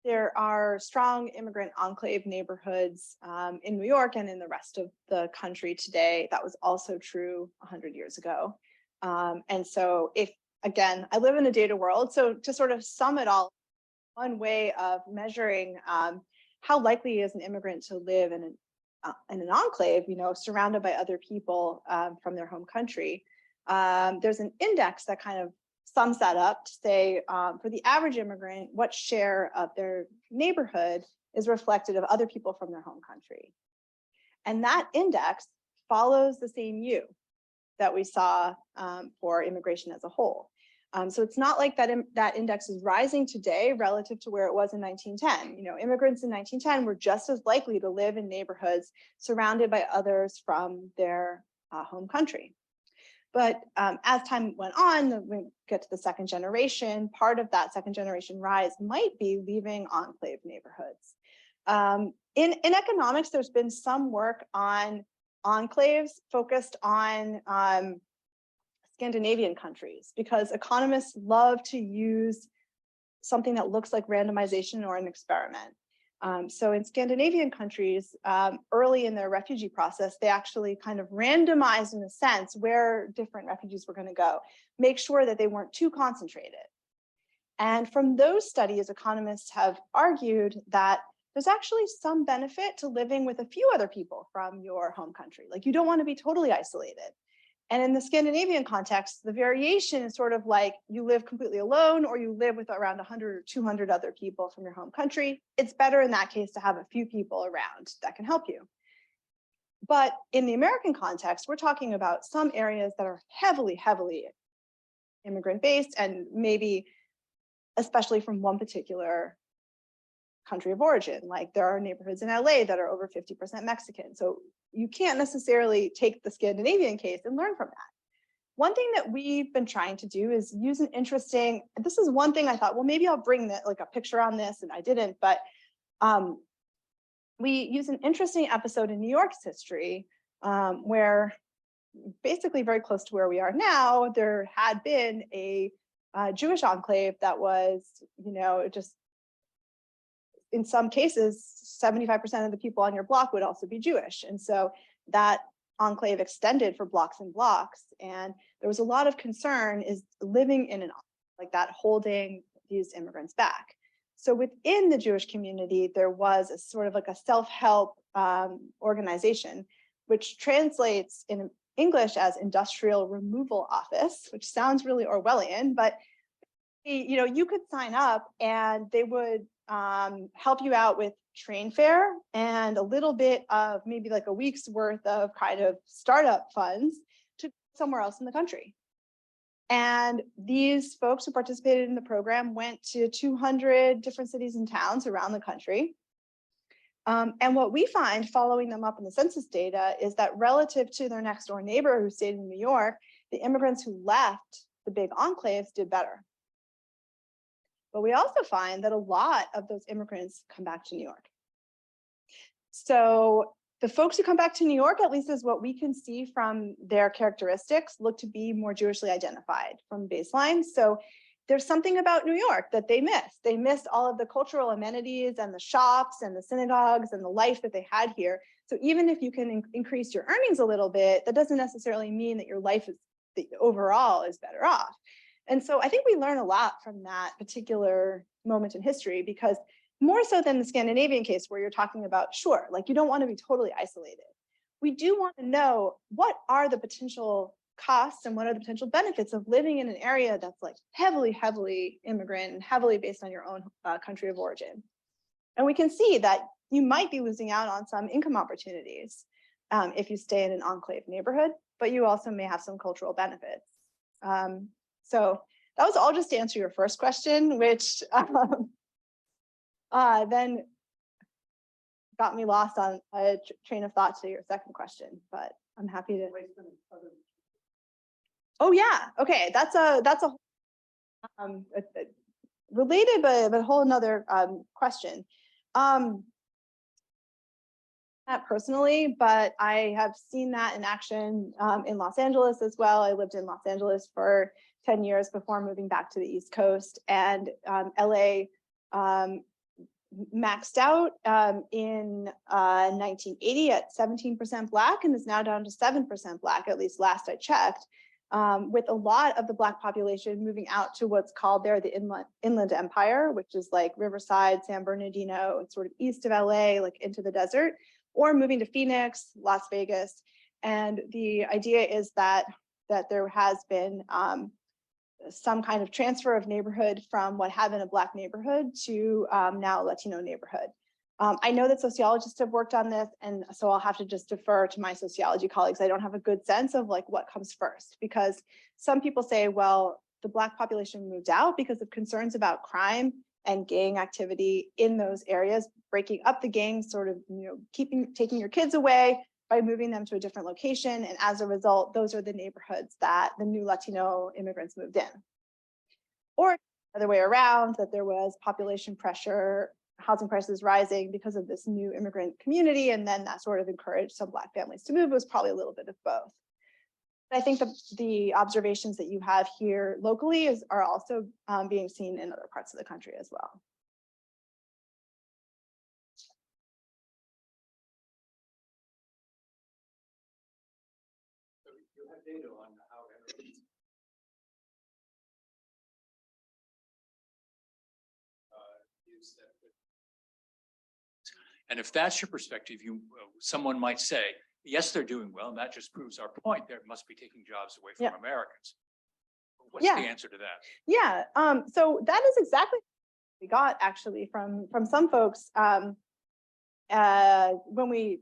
There are strong immigrant enclave neighborhoods in New York and in the rest of the country today. That was also true 100 years ago. And so again, I live in a data world. So to sort of sum it all, one way of measuring how likely is an immigrant to live in an enclave, you know, surrounded by other people from their home country. There's an index that kind of sums that up to say, for the average immigrant, what share of their neighborhood is reflective of other people from their home country. And that index follows the same U that we saw for immigration as a whole. So it's not like that index is rising today relative to where it was in 1910. You know, immigrants in 1910 were just as likely to live in neighborhoods surrounded by others from their home country. But as time went on, we get to the second generation, part of that second generation rise might be leaving enclave neighborhoods. In economics, there's been some work on enclaves focused on Scandinavian countries, because economists love to use something that looks like randomization or an experiment. So in Scandinavian countries, early in their refugee process, they actually kind of randomized, in a sense, where different refugees were going to go, make sure that they weren't too concentrated. And from those studies, economists have argued that there's actually some benefit to living with a few other people from your home country. Like, you don't want to be totally isolated. And in the Scandinavian context, the variation is sort of like you live completely alone, or you live with around 100 or 200 other people from your home country. It's better in that case to have a few people around that can help you. But in the American context, we're talking about some areas that are heavily, heavily immigrant based, and maybe especially from one particular country of origin. Like, there are neighborhoods in LA that are over 50% Mexican. So you can't necessarily take the Scandinavian case and learn from that. One thing that we've been trying to do is use an interesting, this is one thing I thought, well, maybe I'll bring that, like a picture on this, and I didn't, but we use an interesting episode in New York's history where basically very close to where we are now, there had been a Jewish enclave that was, you know, just in some cases, 75% of the people on your block would also be Jewish. And so that enclave extended for blocks and blocks. And there was a lot of concern, is living in an enclave like that holding these immigrants back. So within the Jewish community, there was a sort of like a self-help organization, which translates in English as Industrial Removal Office, which sounds really Orwellian, but you know, you could sign up and they would help you out with train fare and a little bit of maybe like a week's worth of kind of startup funds to somewhere else in the country. And these folks who participated in the program went to 200 different cities and towns around the country. And what we find following them up in the census data is that relative to their next door neighbor who stayed in New York, the immigrants who left the big enclaves did better. But we also find that a lot of those immigrants come back to New York. So the folks who come back to New York, at least is what we can see from their characteristics, look to be more Jewishly identified from baseline. So there's something about New York that they missed. They missed all of the cultural amenities and the shops and the synagogues and the life that they had here. So even if you can increase your earnings a little bit, that doesn't necessarily mean that your life is overall is better off. And so I think we learn a lot from that particular moment in history, because more so than the Scandinavian case where you're talking about, sure, like you don't want to be totally isolated. We do want to know what are the potential costs and what are the potential benefits of living in an area that's like heavily immigrant and heavily based on your own country of origin. And we can see that you might be losing out on some income opportunities if you stay in an enclave neighborhood, but you also may have some cultural benefits. So that was all just to answer your first question, which then got me lost on a train of thought to your second question, but I'm happy to. Oh yeah, okay, that's a related but a whole another question. Not personally, but I have seen that in action in Los Angeles as well. I lived in Los Angeles for 10 years before moving back to the East Coast, and LA maxed out in 1980 at 17% Black and is now down to 7% Black, at least last I checked, with a lot of the Black population moving out to what's called there the Inland Empire, which is like Riverside, San Bernardino, sort of east of LA, like into the desert, or moving to Phoenix, Las Vegas. And the idea is that there has been some kind of transfer of neighborhood from what had been a Black neighborhood to now a Latino neighborhood. I know that sociologists have worked on this, and so I'll have to just defer to my sociology colleagues. I don't have a good sense of like what comes first, because some people say, well, the Black population moved out because of concerns about crime and gang activity in those areas, breaking up the gangs, sort of, taking your kids away by moving them to a different location. And as a result, those are the neighborhoods that the new Latino immigrants moved in. Or the other way around, that there was population pressure, housing prices rising because of this new immigrant community, and then that sort of encouraged some Black families to move. It was probably a little bit of both. I think the observations that you have here locally are also being seen in other parts of the country as well. So you have data on how immigrants use that. And if that's your perspective, someone might say, yes, they're doing well, and that just proves our point. They must be taking jobs away from Americans. What's the answer to that? Yeah, so that is exactly what we got actually from some folks when we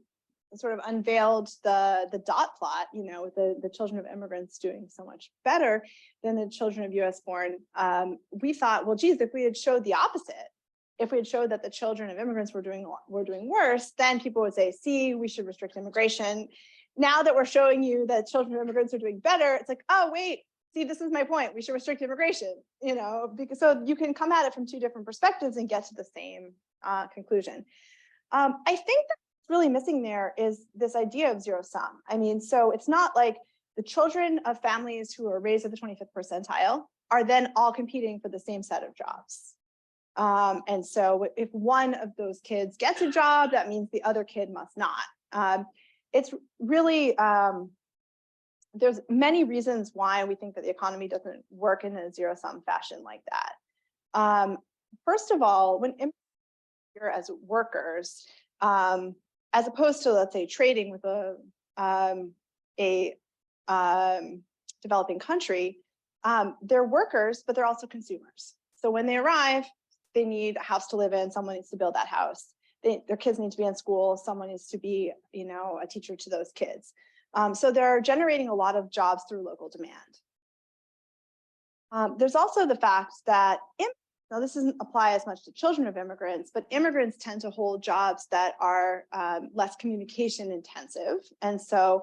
sort of unveiled the dot plot, with the children of immigrants doing so much better than the children of US born. We thought, well, geez, if we had showed the opposite, if we had showed that the children of immigrants were doing worse, then people would say, see, we should restrict immigration. Now that we're showing you that children of immigrants are doing better, it's like, oh, wait, see, this is my point. We should restrict immigration, because so you can come at it from two different perspectives and get to the same conclusion. I think that's really missing there is this idea of zero sum. I mean, so it's not like the children of families who are raised at the 25th percentile are then all competing for the same set of jobs. And so if one of those kids gets a job, that means the other kid must not. It's really, there's many reasons why we think that the economy doesn't work in a zero-sum fashion like that. First of all, when you're as workers, as opposed to, let's say, trading with a developing country, they're workers, but they're also consumers. So when they arrive, they need a house to live in, someone needs to build that house. Their kids need to be in school, someone needs to be, a teacher to those kids. So they're generating a lot of jobs through local demand. There's also the fact that, now this doesn't apply as much to children of immigrants, but immigrants tend to hold jobs that are less communication intensive. And so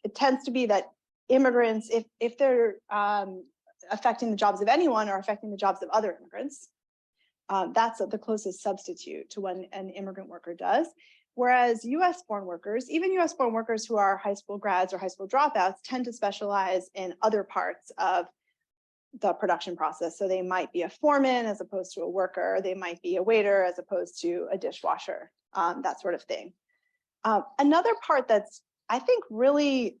it tends to be that immigrants, if they're affecting the jobs of anyone or affecting the jobs of other immigrants, that's the closest substitute to what an immigrant worker does. Whereas US born workers, even US born workers who are high school grads or high school dropouts, tend to specialize in other parts of the production process. So they might be a foreman as opposed to a worker. They might be a waiter as opposed to a dishwasher, that sort of thing. Another part that's, I think, really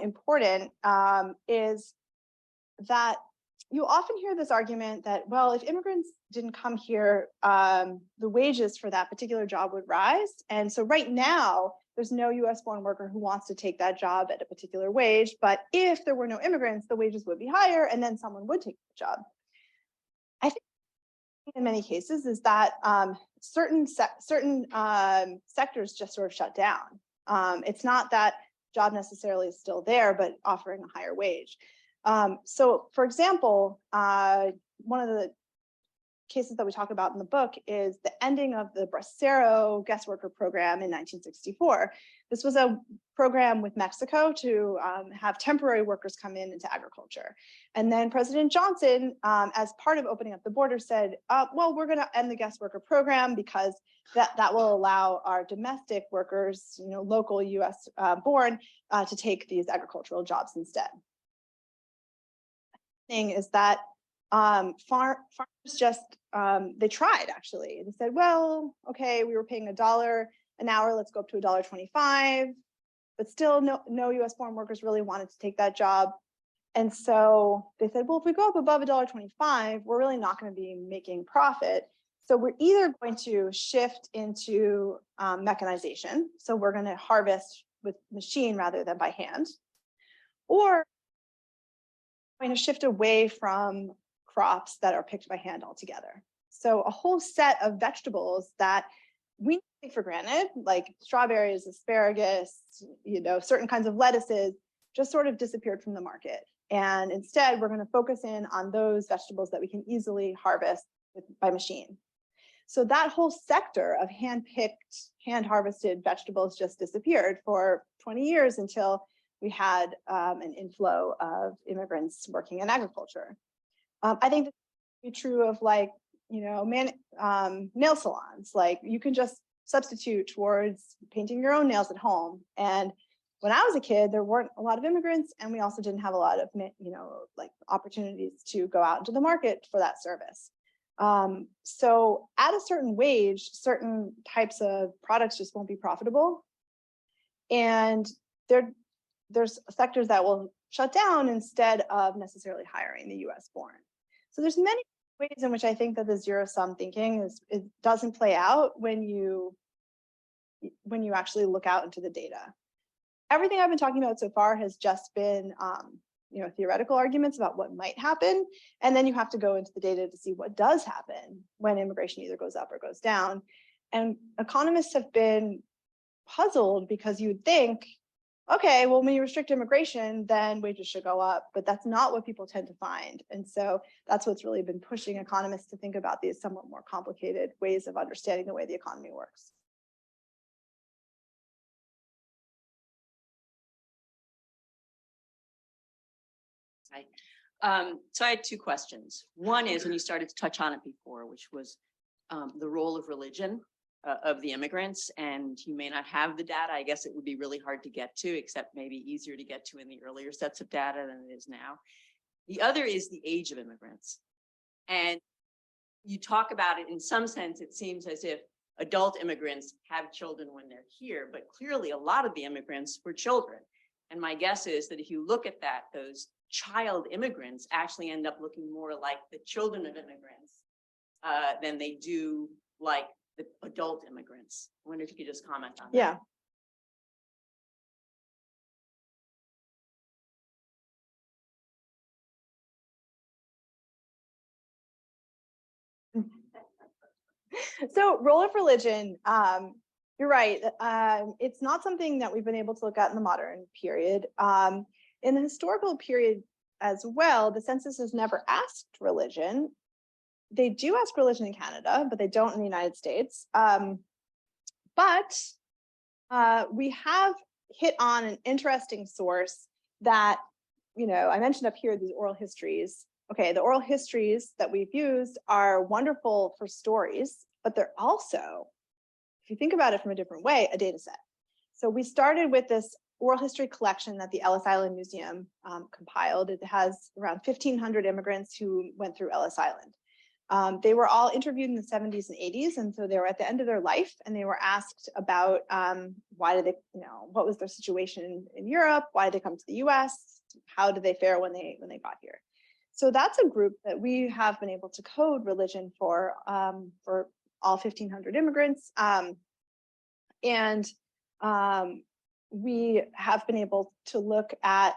important is that you often hear this argument that, well, if immigrants didn't come here, the wages for that particular job would rise. And so right now, there's no US born worker who wants to take that job at a particular wage. But if there were no immigrants, the wages would be higher and then someone would take the job. I think in many cases is that certain sectors just sort of shut down. It's not that job necessarily is still there, but offering a higher wage. So for example, one of the cases that we talk about in the book is the ending of the Bracero guest worker program in 1964. This was a program with Mexico to have temporary workers come into agriculture. And then President Johnson, as part of opening up the border, said, well, we're going to end the guest worker program because that will allow our domestic workers, local US born, to take these agricultural jobs instead. Thing is that farmers just, they tried actually. They said, well, okay, we were paying $1 an hour, let's go up to $1.25, but still no US born workers really wanted to take that job. And so they said, well, if we go up above $1.25, we're really not going to be making profit. So we're either going to shift into mechanization. So we're going to harvest with machine rather than by hand, or going to shift away from crops that are picked by hand altogether. So a whole set of vegetables that we take for granted, like strawberries, asparagus, certain kinds of lettuces, just sort of disappeared from the market. And instead, we're going to focus in on those vegetables that we can easily harvest by machine. So that whole sector of hand-picked, hand-harvested vegetables just disappeared for 20 years until we had an inflow of immigrants working in agriculture. I think that's be true of nail salons. Like you can just substitute towards painting your own nails at home. And when I was a kid, there weren't a lot of immigrants, and we also didn't have a lot of opportunities to go out into the market for that service. So at a certain wage, certain types of products just won't be profitable. And there's sectors that will shut down instead of necessarily hiring the US born. So there's many ways in which I think that the zero-sum thinking it doesn't play out when you actually look out into the data. Everything I've been talking about so far has just been theoretical arguments about what might happen. And then you have to go into the data to see what does happen when immigration either goes up or goes down. And economists have been puzzled because you would think, okay, well, when you restrict immigration, then wages should go up, but that's not what people tend to find. And so that's what's really been pushing economists to think about these somewhat more complicated ways of understanding the way the economy works. So I had two questions. One is, and you started to touch on it before, which was the role of religion of the immigrants, and you may not have the data. I guess it would be really hard to get to, except maybe easier to get to in the earlier sets of data than it is now. The other is the age of immigrants. And you talk about it in some sense, it seems as if adult immigrants have children when they're here, but clearly a lot of the immigrants were children. And my guess is that if you look at that, those child immigrants actually end up looking more like the children of immigrants than they do like the adult immigrants. I wonder if you could just comment on that. Yeah. So role of religion, you're right. It's not something that we've been able to look at in the modern period. In the historical period, as well, the census has never asked religion. They do ask religion in Canada, but they don't in the United States. But we have hit on an interesting source that, I mentioned up here, these oral histories. Okay, the oral histories that we've used are wonderful for stories, but they're also, if you think about it from a different way, a data set. So we started with this oral history collection that the Ellis Island Museum compiled. It has around 1,500 immigrants who went through Ellis Island. They were all interviewed in the 70s and 80s, and so they were at the end of their life, and they were asked about why did they, what was their situation in Europe, why did they come to the US, how did they fare when they got here. So that's a group that we have been able to code religion for all 1,500 immigrants, and we have been able to look at.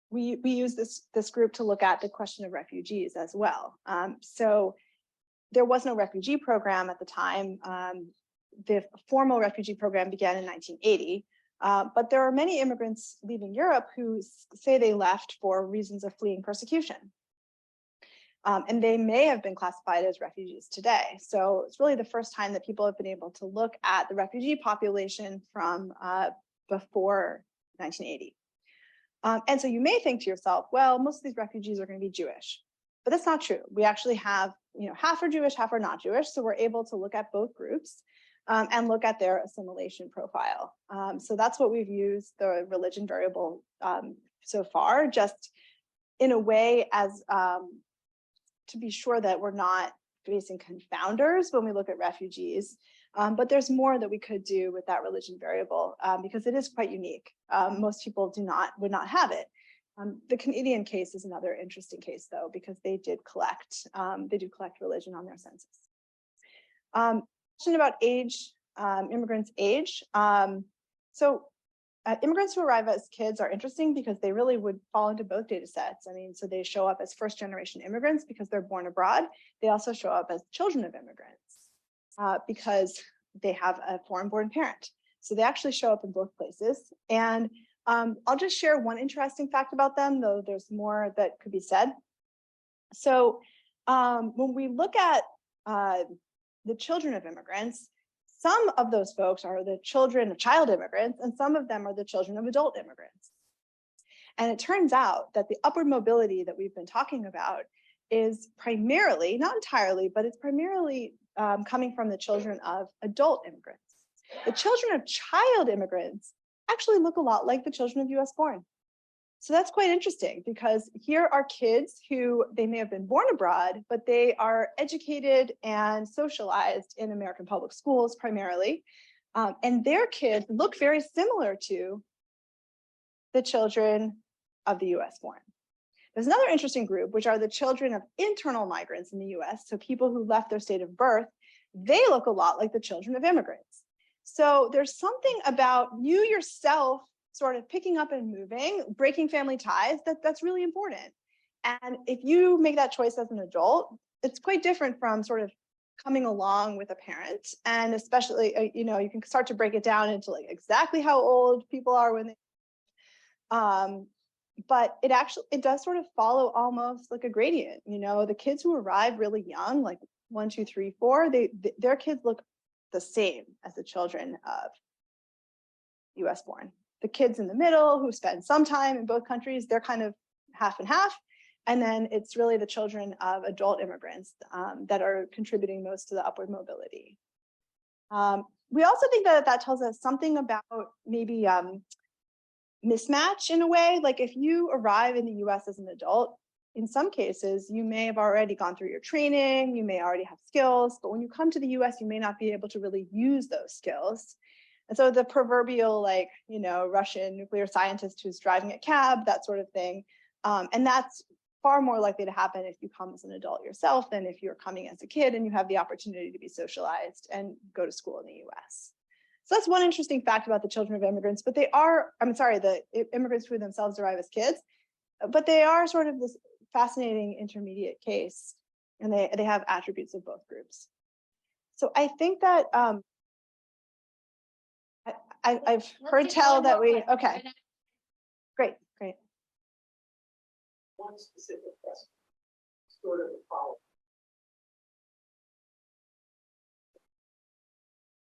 We use this group to look at the question of refugees as well. So there was no refugee program at the time. The formal refugee program began in 1980, but there are many immigrants leaving Europe who say they left for reasons of fleeing persecution. And they may have been classified as refugees today. So it's really the first time that people have been able to look at the refugee population from before 1980. And so you may think to yourself, well, most of these refugees are going to be Jewish, but that's not true. We actually have, half are Jewish, half are not Jewish. So we're able to look at both groups and look at their assimilation profile. So that's what we've used the religion variable so far, just in a way as to be sure that we're not facing confounders when we look at refugees. But there's more that we could do with that religion variable because it is quite unique. Most people would not have it. The Canadian case is another interesting case, though, because they did collect religion on their census. Question about age, immigrants' age. So immigrants who arrive as kids are interesting because they really would fall into both data sets. So they show up as first-generation immigrants because they're born abroad. They also show up as children of immigrants because they have a foreign-born parent. So they actually show up in both places. And I'll just share one interesting fact about them, though there's more that could be said. So when we look at the children of immigrants, some of those folks are the children of child immigrants, and some of them are the children of adult immigrants. And it turns out that the upward mobility that we've been talking about is primarily, not entirely, but it's primarily coming from the children of adult immigrants. The children of child immigrants actually look a lot like the children of US born. So that's quite interesting because here are kids who they may have been born abroad, but they are educated and socialized in American public schools primarily. And their kids look very similar to the children of the US born. There's another interesting group, which are the children of internal migrants in the US. So people who left their state of birth, they look a lot like the children of immigrants. So there's something about you yourself sort of picking up and moving, breaking family ties, that's really important. And if you make that choice as an adult, it's quite different from sort of coming along with a parent. And especially, you can start to break it down into like exactly how old people are when they, but it does sort of follow almost like a gradient. The kids who arrive really young, like 1, 2, 3, 4, their kids look the same as the children of US born. The kids in the middle who spend some time in both countries, they're kind of half and half. And then it's really the children of adult immigrants that are contributing most to the upward mobility. We also think that tells us something about maybe mismatch in a way. Like if you arrive in the US as an adult, in some cases, you may have already gone through your training, you may already have skills, but when you come to the US, you may not be able to really use those skills. And so the proverbial, Russian nuclear scientist who's driving a cab, that sort of thing. And that's far more likely to happen if you come as an adult yourself than if you're coming as a kid and you have the opportunity to be socialized and go to school in the US. So that's one interesting fact about the children of immigrants, but the immigrants who themselves arrive as kids, but they are sort of this fascinating intermediate case, and they have attributes of both groups. So I think that I've heard tell that okay, great. one specific question, sort of a follow.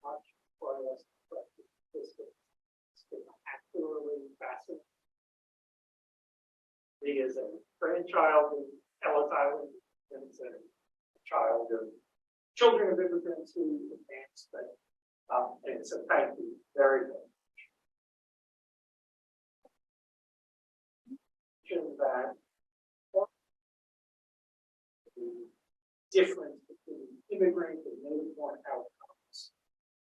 Much or less, but it's been actually fascinating. He is a grandchild of Ellis Island, and is a child of children of immigrants who advanced, but and so thank you very much. That the difference between immigrant and native born outcomes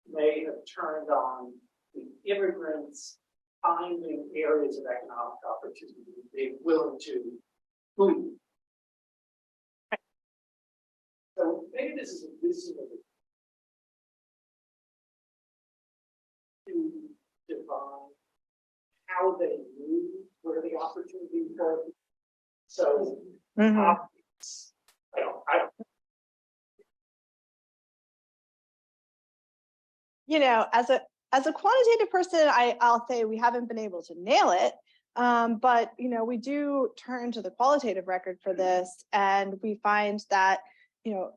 may have turned on the immigrants finding areas of economic opportunity being willing to move. So maybe this is a reasonable to define how they move, where the opportunities are. So I don't You know, as a quantitative person, I'll say we haven't been able to nail it. But you know, we do turn to the qualitative record for this, and we find that, you know,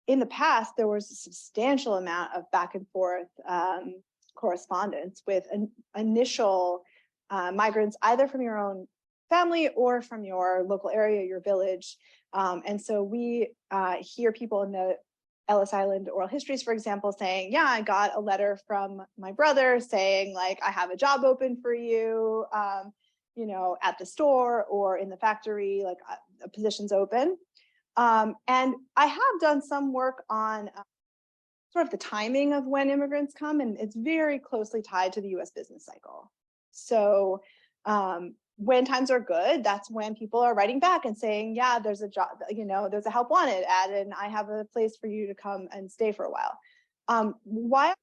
in the past there was a substantial amount of back and forth correspondence with initial migrants, either from your own family or from your local area, your village. And so we hear people in the Ellis Island oral histories, for example, saying, yeah, I got a letter from my brother saying, like, I have a job open for you, you know, at the store or in the factory, like a position's open. And I have done some work on sort of the timing of when immigrants come, and it's very closely tied to the US business cycle. So when times are good, that's when people are writing back and saying, yeah, there's a job, you know, there's a help wanted ad, and I have a place for you to come and stay for a while. Why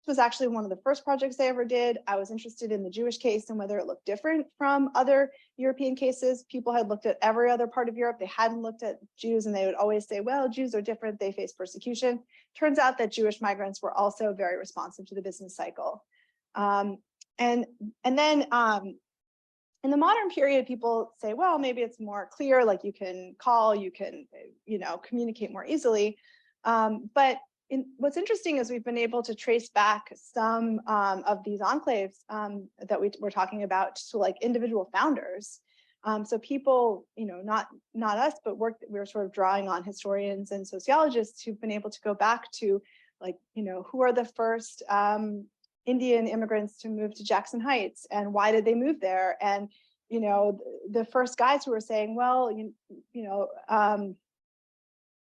was actually one of the first projects I ever did. I was interested in the Jewish case and whether it looked different from other European cases. People had looked at every other part of Europe. They hadn't looked at Jews, and they would always say, well, Jews are different. They face persecution. Turns out that Jewish migrants were also very responsive to the business cycle. And then in the modern period, people say, well, maybe it's more clear, like you can call, you can, you know, communicate more easily. But what's interesting is we've been able to trace back some of these enclaves that we're talking about to like individual founders. So people, you know, not us, but we're sort of drawing on historians and sociologists who've been able to go back to, like, you know, who are the first Indian immigrants to move to Jackson Heights, and why did they move there? And, you know, the first guys who were saying, well, you know,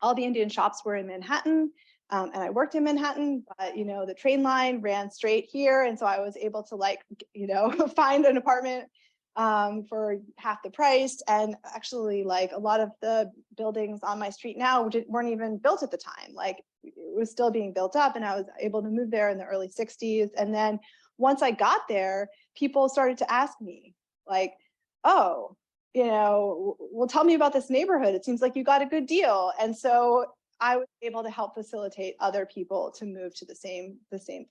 all the Indian shops were in Manhattan, and I worked in Manhattan, but, you know, the train line ran straight here. And so I was able to, like, you know, find an apartment for half the price. And actually, like, a lot of the buildings on my street now weren't even built at the time. Like, it was still being built up, and I was able to move there in the early 60s. And then once I got there, people started to ask me, like, oh, you know, well, tell me about this neighborhood. It seems like you got a good deal. And so I was able to help facilitate other people to move to the same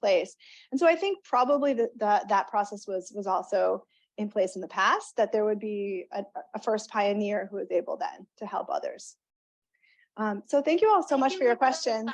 place. And so I think probably that process was also in place in the past, that there would be a first pioneer who was able then to help others. So thank you all so much for your questions.